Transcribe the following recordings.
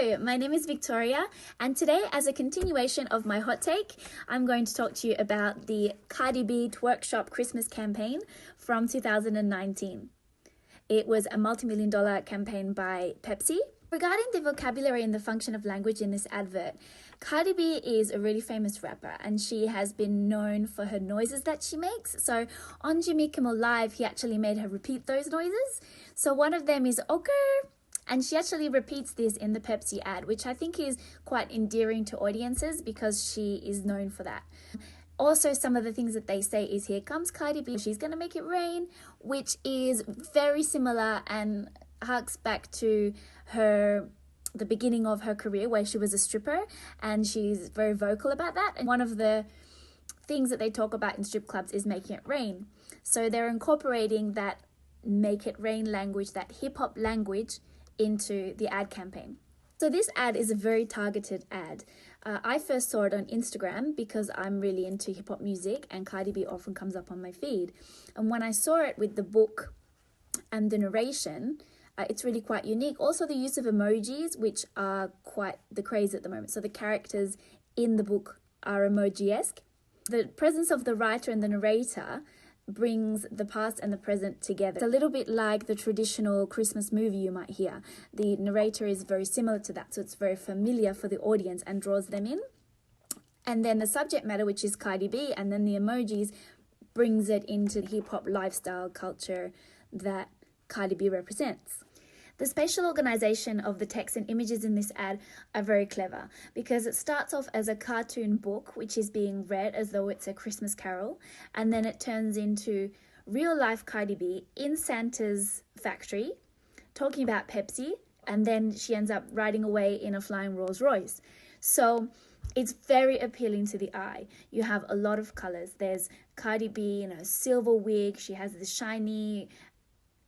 Hello, my name is Victoria, and today, as a continuation of my hot take, I'm going to talk to you about the Cardi B Twerk Shop Christmas campaign from 2019. It was a multi-million-dollar campaign by Pepsi. Regarding the vocabulary and the function of language in this advert, Cardi B is a really famous rapper, and she has been known for her noises that she makes. So on Jimmy Kimmel Live, he actually made her repeat those noises. So one of them is okay. And she actually repeats this in the Pepsi ad, which I think is quite endearing to audiences because she is known for that. Also, some of the things that they say is, here comes Cardi B, she's going to make it rain, which is very similar and harks back to the beginning of her career where she was a stripper, and she's very vocal about that. And one of the things that they talk about in strip clubs is making it rain. So they're incorporating that make it rain language, that hip hop language, into the ad campaign. So this ad is a very targeted ad. I first saw it on Instagram because I'm really into hip hop music and Cardi B often comes up on my feed. And when I saw it with the book and the narration, it's really quite unique. Also the use of emojis, which are quite the craze at the moment. So the characters in the book are emoji-esque. The presence of the writer and the narrator brings the past and the present together. It's a little bit like the traditional Christmas movie you might hear. The narrator is very similar to that, so it's very familiar for the audience and draws them in. And then the subject matter, which is Cardi B, and then the emojis brings it into the hip-hop lifestyle culture that Cardi B represents. The spatial organization of the text and images in this ad are very clever because it starts off as a cartoon book which is being read as though it's a Christmas carol, and then it turns into real life Cardi B in Santa's factory talking about Pepsi, and then she ends up riding away in a flying Rolls Royce. So it's very appealing to the eye. You have a lot of colors. There's Cardi B in a silver wig. She has this shiny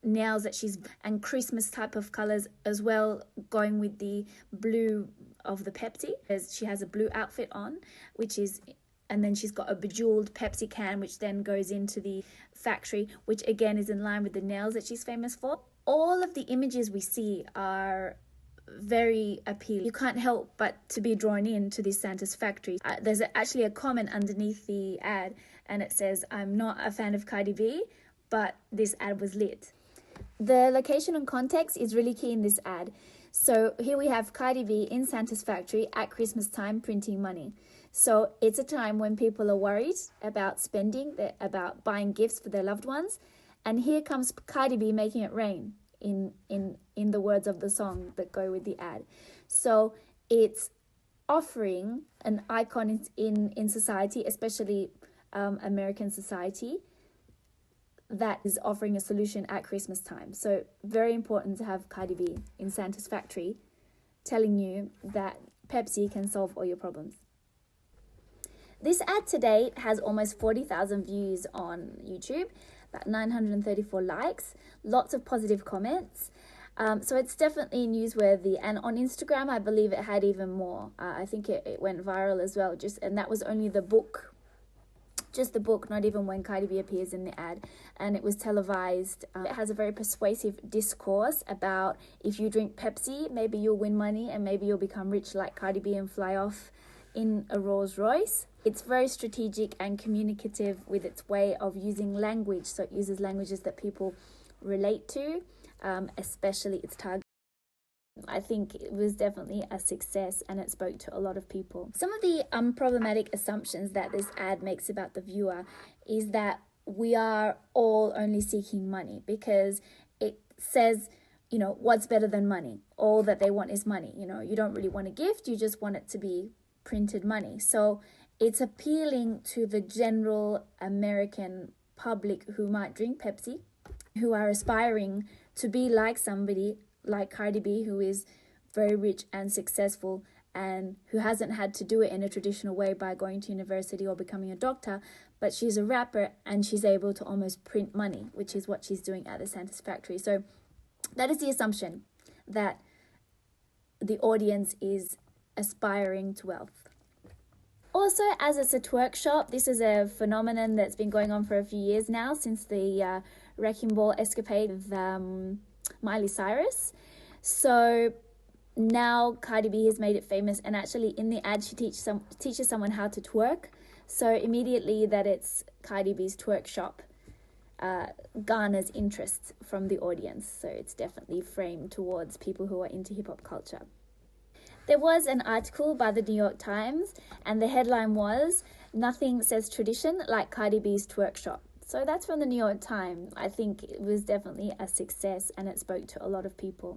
nails that and Christmas type of colors as well, going with the blue of the Pepsi. She has a blue outfit on, and then she's got a bejeweled Pepsi can, which then goes into the factory, which again is in line with the nails that she's famous for. All of the images we see are very appealing. You can't help but to be drawn into this Santa's factory. There's actually a comment underneath the ad, and it says, "I'm not a fan of Cardi B, but this ad was lit." The location and context is really key in this ad. So here we have Cardi B in Santa's factory at Christmas time printing money. So it's a time when people are worried about spending, about buying gifts for their loved ones. And here comes Cardi B making it rain in the words of the song that go with the ad. So it's offering an icon in society, especially American society, that is offering a solution at Christmas time. So very important to have Cardi B in Santa's factory telling you that Pepsi can solve all your problems. This ad to date has almost 40,000 views on YouTube, about 934 likes, lots of positive comments. So it's definitely newsworthy. And on Instagram, I believe it had even more. I think it went viral as well. And that was only the book. Just the book, not even when Cardi B appears in the ad, and it was televised. It has a very persuasive discourse about if you drink Pepsi, maybe you'll win money and maybe you'll become rich like Cardi B and fly off in a Rolls Royce. It's very strategic and communicative with its way of using language, so it uses languages that people relate to, especially its target. I think it was definitely a success and it spoke to a lot of people. Some of the problematic assumptions that this ad makes about the viewer is that we are all only seeking money, because it says, what's better than money? All that they want is money. You don't really want a gift, you just want it to be printed money. So it's appealing to the general American public who might drink Pepsi, who are aspiring to be like somebody like Cardi B, who is very rich and successful and who hasn't had to do it in a traditional way by going to university or becoming a doctor, but she's a rapper and she's able to almost print money, which is what she's doing at the Santa's factory. So that is the assumption, that the audience is aspiring to wealth. Also, as it's a twerk shop, this is a phenomenon that's been going on for a few years now, since the Wrecking Ball escapade of Miley Cyrus. So now Cardi B has made it famous, and actually in the ad she teaches someone how to twerk. So immediately that it's Cardi B's twerk shop garners interest from the audience. So it's definitely framed towards people who are into hip-hop culture. There was an article by the New York Times, and the headline was, "Nothing says tradition like Cardi B's twerk shop." So that's from the New York Times. I think it was definitely a success, and it spoke to a lot of people.